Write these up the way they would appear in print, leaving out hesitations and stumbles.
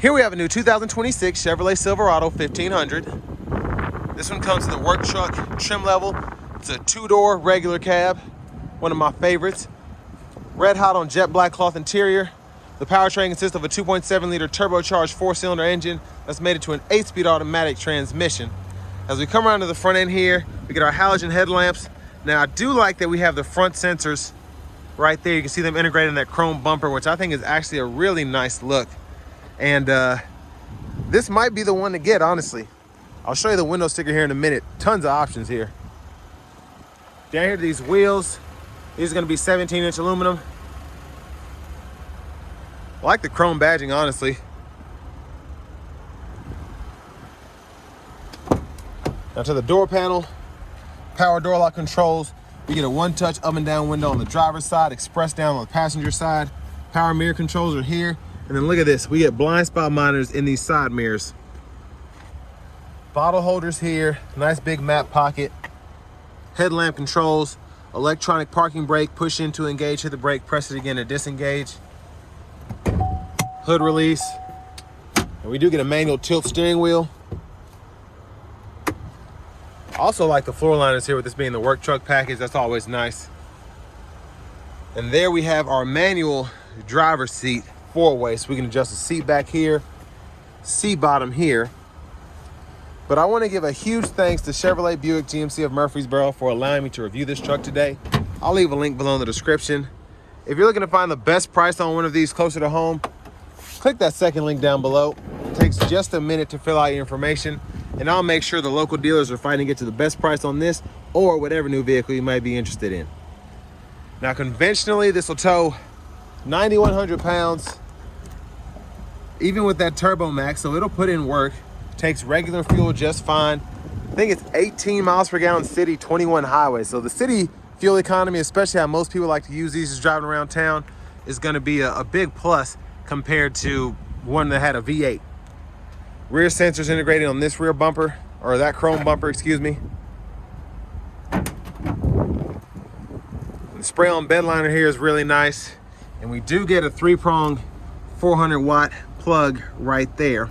Here we have a new 2026 Chevrolet Silverado 1500. This one comes in the work truck trim level. It's a two-door regular cab, one of my favorites. Red hot on jet black cloth interior. The powertrain consists of a 2.7 liter turbocharged 4-cylinder engine that's made it to an 8-speed automatic transmission. As we come around to the front end here, we get our halogen headlamps. Now I do like that we have the front sensors right there. You can see them integrated in that chrome bumper, which I think is actually a really nice look. And this might be the one to get, honestly. I'll show you the window sticker here in a minute. Tons of options here. Down here to these wheels, these are gonna be 17-inch aluminum. I like the chrome badging, honestly. Now to the door panel, power door lock controls. You get a one-touch up and down window on the driver's side, express down on the passenger side. Power mirror controls are here. And then look at this, we get blind spot monitors in these side mirrors. Bottle holders here, nice big map pocket. Headlamp controls, electronic parking brake, push in to engage, hit the brake, press it again to disengage. Hood release. And we do get a manual tilt steering wheel. Also like the floor liners here with this being the work truck package, that's always nice. And there we have our manual driver's seat, 4-way, so we can adjust the seat back here, seat bottom here. But I want to give a huge thanks to Chevrolet Buick GMC of Murfreesboro for allowing me to review this truck today. I'll leave a link below in the description. If you're looking to find the best price on one of these closer to home, click that second link down below. It takes just a minute to fill out your information, and I'll make sure the local dealers are fighting to get to the best price on this or whatever new vehicle you might be interested in. Now, conventionally, this will tow 9,100 pounds, even with that TURBOMAX, so it'll put in work. Takes regular fuel just fine. I think it's 18 miles per gallon city, 21 highway. So the city fuel economy, especially how most people like to use these just driving around town, is gonna be a big plus compared to one that had a V8. Rear sensors integrated on this rear bumper, or that chrome bumper, excuse me. The spray on bed liner here is really nice. And we do get a 3-prong 400 watt plug right there.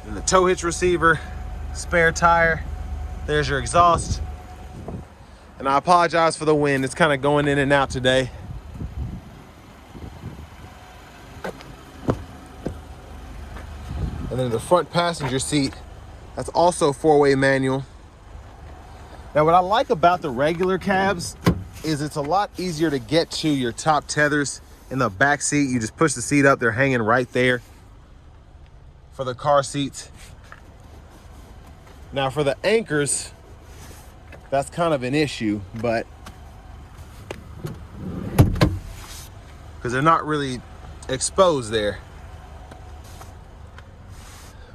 And the tow hitch receiver, spare tire, there's your exhaust. And I apologize for the wind, it's kind of going in and out today. And then the front passenger seat, that's also 4-way manual. Now what I like about the regular cabs is it's a lot easier to get to your top tethers in the back seat. You just push the seat up, they're hanging right there. For the car seats. Now for the anchors, that's kind of an issue, but because they're not really exposed there.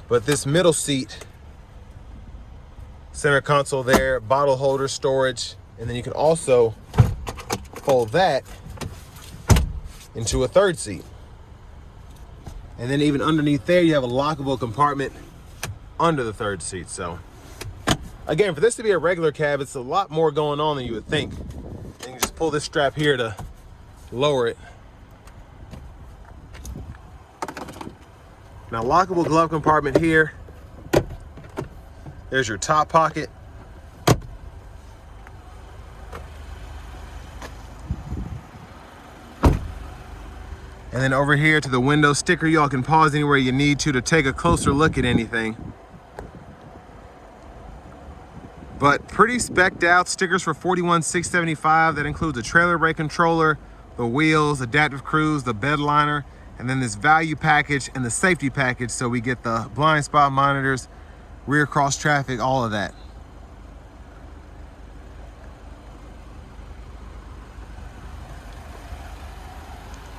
But this middle seat, center console there, bottle holder storage, and then you can also fold that into a third seat. And then even underneath there, you have a lockable compartment under the third seat. So again, for this to be a regular cab, it's a lot more going on than you would think. And you can just pull this strap here to lower it. Now, lockable glove compartment here. There's your top pocket. And then over here to the window sticker, y'all can pause anywhere you need to take a closer look at anything. But pretty specced out, stickers for $41,675. That includes a trailer brake controller, the wheels, adaptive cruise, the bed liner, and then this value package and the safety package. So we get the blind spot monitors, rear cross traffic, all of that.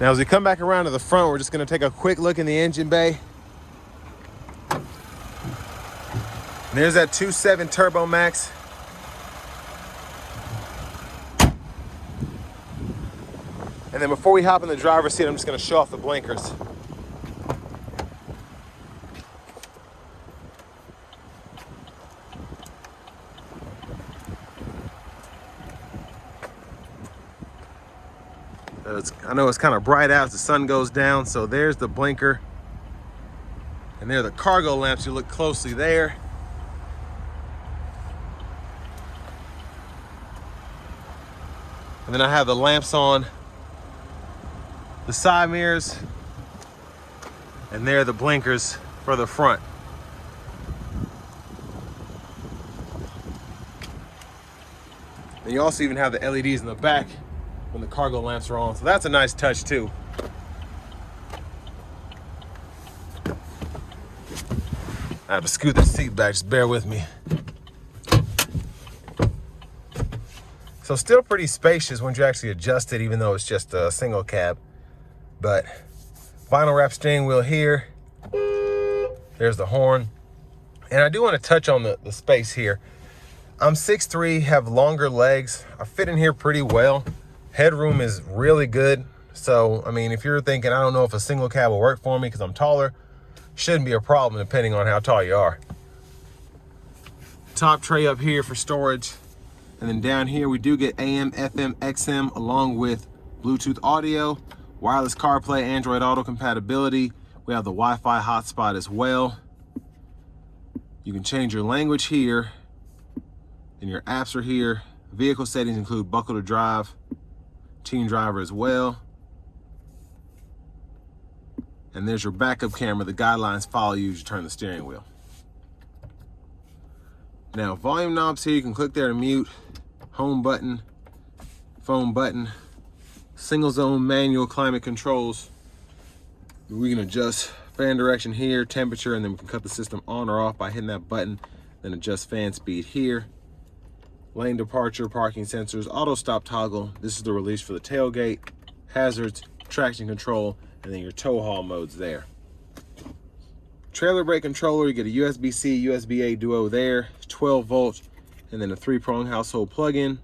Now as we come back around to the front, we're just gonna take a quick look in the engine bay. And there's that 2.7 TurboMax. And then before we hop in the driver's seat, I'm just gonna show off the blinkers. I know it's kind of bright out as the sun goes down. So there's the blinker. And there are the cargo lamps. You look closely there. And then I have the lamps on the side mirrors. And there are the blinkers for the front. And you also even have the LEDs in the back when the cargo lamps are on. So that's a nice touch too. I have to scoot the seat back, just bear with me. So still pretty spacious when you actually adjust it, even though it's just a single cab. But vinyl wrap steering wheel here. There's the horn. And I do want to touch on the space here. I'm 6'3", have longer legs. I fit in here pretty well. Headroom is really good. So, I mean, if you're thinking, I don't know if a single cab will work for me because I'm taller, shouldn't be a problem depending on how tall you are. Top tray up here for storage. And then down here we do get AM, FM, XM along with Bluetooth audio, wireless CarPlay, Android Auto compatibility. We have the Wi-Fi hotspot as well. You can change your language here, and your apps are here. Vehicle settings include buckle to drive, teen driver as well. And there's your backup camera. The guidelines follow you as you turn the steering wheel. Now, volume knobs here, you can click there to mute, home button, phone button, single zone manual climate controls. We can adjust fan direction here, temperature, and then we can cut the system on or off by hitting that button, then adjust fan speed here. Lane departure, parking sensors, auto stop toggle. This is the release for the tailgate, hazards, traction control, and then your tow haul modes there. Trailer brake controller, you get a USB-C, USB-A duo there, 12 volts, and then a 3-prong household plug-in.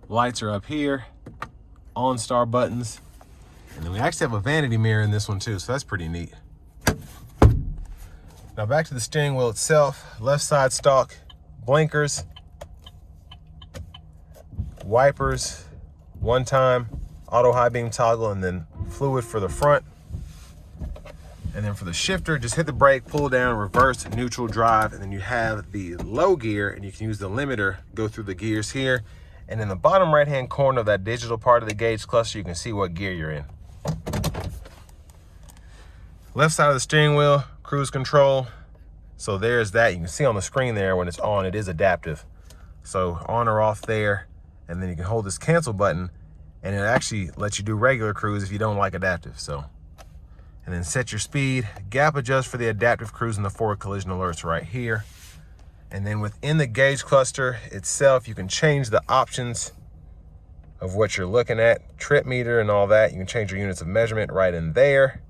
Lights are up here, OnStar buttons, and then we actually have a vanity mirror in this one too, so that's pretty neat. Now back to the steering wheel itself, left side stalk, blinkers, wipers, one time, auto high beam toggle, and then fluid for the front. And then for the shifter, just hit the brake, pull down, reverse, neutral, drive, and then you have the low gear, and you can use the limiter, go through the gears here. And in the bottom right-hand corner of that digital part of the gauge cluster, you can see what gear you're in. Left side of the steering wheel, cruise control. So there's that. You can see on the screen there when it's on, it is adaptive. So on or off there, and then you can hold this cancel button, and it actually lets you do regular cruise if you don't like adaptive. So. And then set your speed, gap adjust for the adaptive cruise and the forward collision alerts right here. And then within the gauge cluster itself, you can change the options of what you're looking at, trip meter and all that. You can change your units of measurement right in there.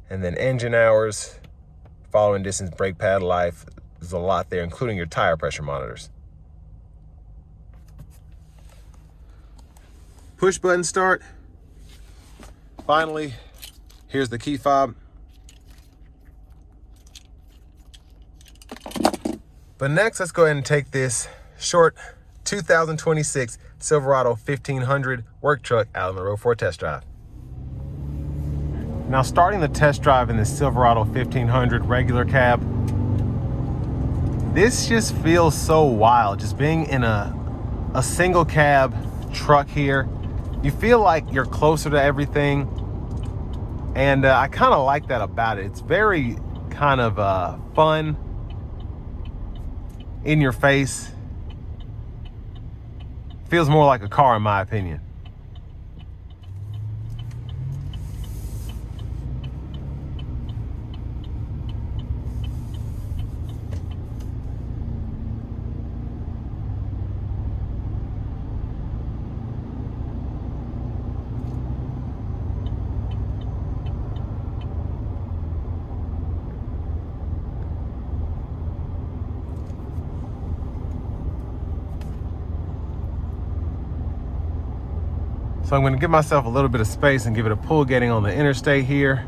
And then engine hours, following distance, brake pad life. There's a lot there, including your tire pressure monitors. Push button start. Finally, here's the key fob. But next, let's go ahead and take this short 2026 Silverado 1500 work truck out on the road for a test drive. Now, starting the test drive in this Silverado 1500 regular cab, this just feels so wild. Just being in a single cab truck here, you feel like you're closer to everything. And I kind of like that about it. It's very kind of fun, in your face. Feels more like a car in my opinion. So I'm going to give myself a little bit of space and give it a pull getting on the interstate here.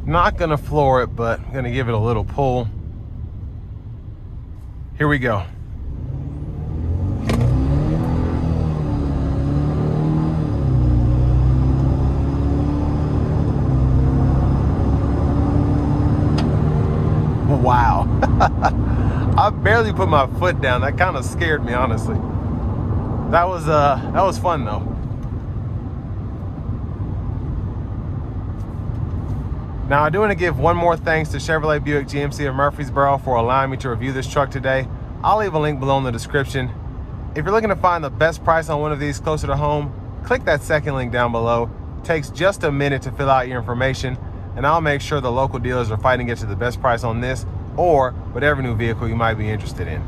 Not going to floor it, but I'm going to give it a little pull. Here we go. Wow. I barely put my foot down. That kind of scared me, honestly. That was fun though. Now I do want to give one more thanks to Chevrolet Buick GMC of Murfreesboro for allowing me to review this truck today. I'll leave a link below in the description. If you're looking to find the best price on one of these closer to home, click that second link down below. It takes just a minute to fill out your information, and I'll make sure the local dealers are fighting to get you the best price on this or whatever new vehicle you might be interested in.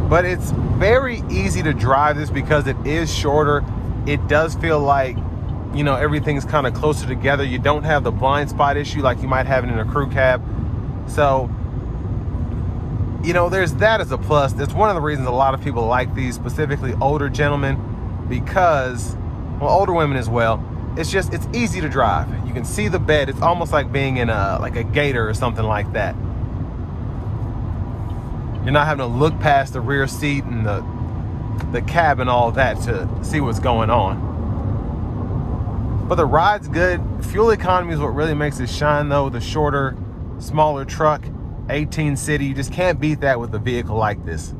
But it's very easy to drive this because it is shorter. It does feel like, you know, everything's kind of closer together. You don't have the blind spot issue like you might have in a crew cab. So, you know, there's that as a plus. That's one of the reasons a lot of people like these, specifically older gentlemen, because, well, older women as well. It's easy to drive. You can see the bed. It's almost like being in like a Gator or something like that. You're not having to look past the rear seat and the cab and all that to see what's going on. But the ride's good. Fuel economy is what really makes it shine though. The shorter, smaller truck, 18 city, you just can't beat that with a vehicle like this.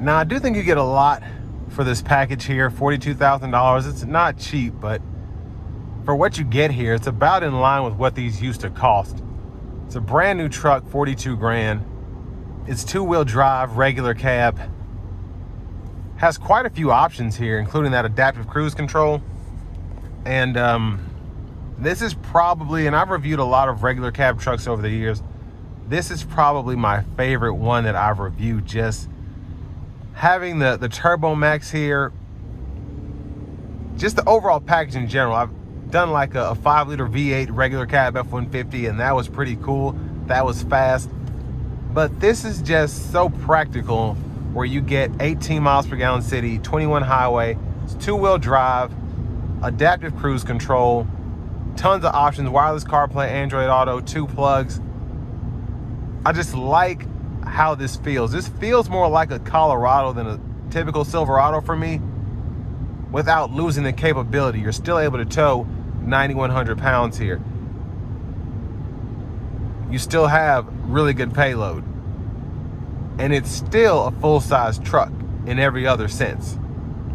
Now, I do think you get a lot for this package here, $42,000. It's not cheap, but for what you get here, it's about in line with what these used to cost. It's a brand new truck, 42 grand. It's two-wheel drive, regular cab. Has quite a few options here, including that adaptive cruise control. And this is probably, and I've reviewed a lot of regular cab trucks over the years, this is probably my favorite one that I've reviewed. Just having the TURBOMAX here, just the overall package in general. I've done like a 5-liter V8 regular cab F-150, and that was pretty cool. That was fast. But this is just so practical, where you get 18 miles per gallon city, 21 highway. It's two-wheel drive, adaptive cruise control, tons of options, wireless CarPlay, Android Auto, 2 plugs. I just like how this feels. This feels more like a Colorado than a typical Silverado for me, without losing the capability. You're still able to tow 9,100 pounds here. You still have really good payload, and it's still a full-size truck in every other sense.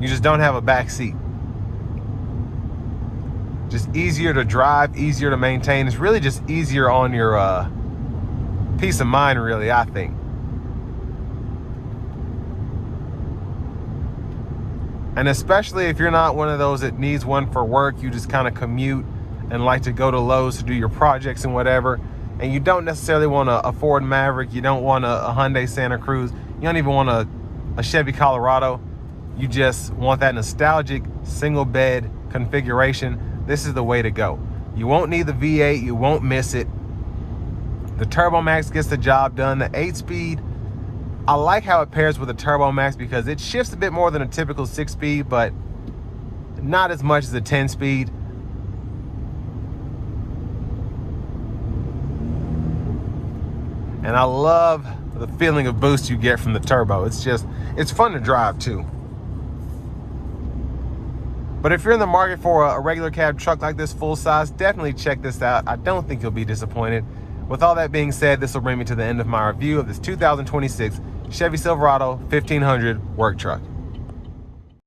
You just don't have a back seat. Just easier to drive, easier to maintain. It's really just easier on your peace of mind, really, I think. And especially if you're not one of those that needs one for work, you just kind of commute and like to go to Lowe's to do your projects and whatever, and you don't necessarily want a Ford Maverick, you don't want a Hyundai Santa Cruz, you don't even want a Chevy Colorado, you just want that nostalgic single bed configuration, this is the way to go. You won't need the V8, you won't miss it. The TurboMax gets the job done. The 8-speed, I like how it pairs with the TurboMax because it shifts a bit more than a typical 6-speed, but not as much as a 10-speed. And I love the feeling of boost you get from the turbo. It's fun to drive too. But if you're in the market for a regular cab truck like this, full size, definitely check this out. I don't think you'll be disappointed. With all that being said, this will bring me to the end of my review of this 2026 Chevy Silverado 1500 work truck.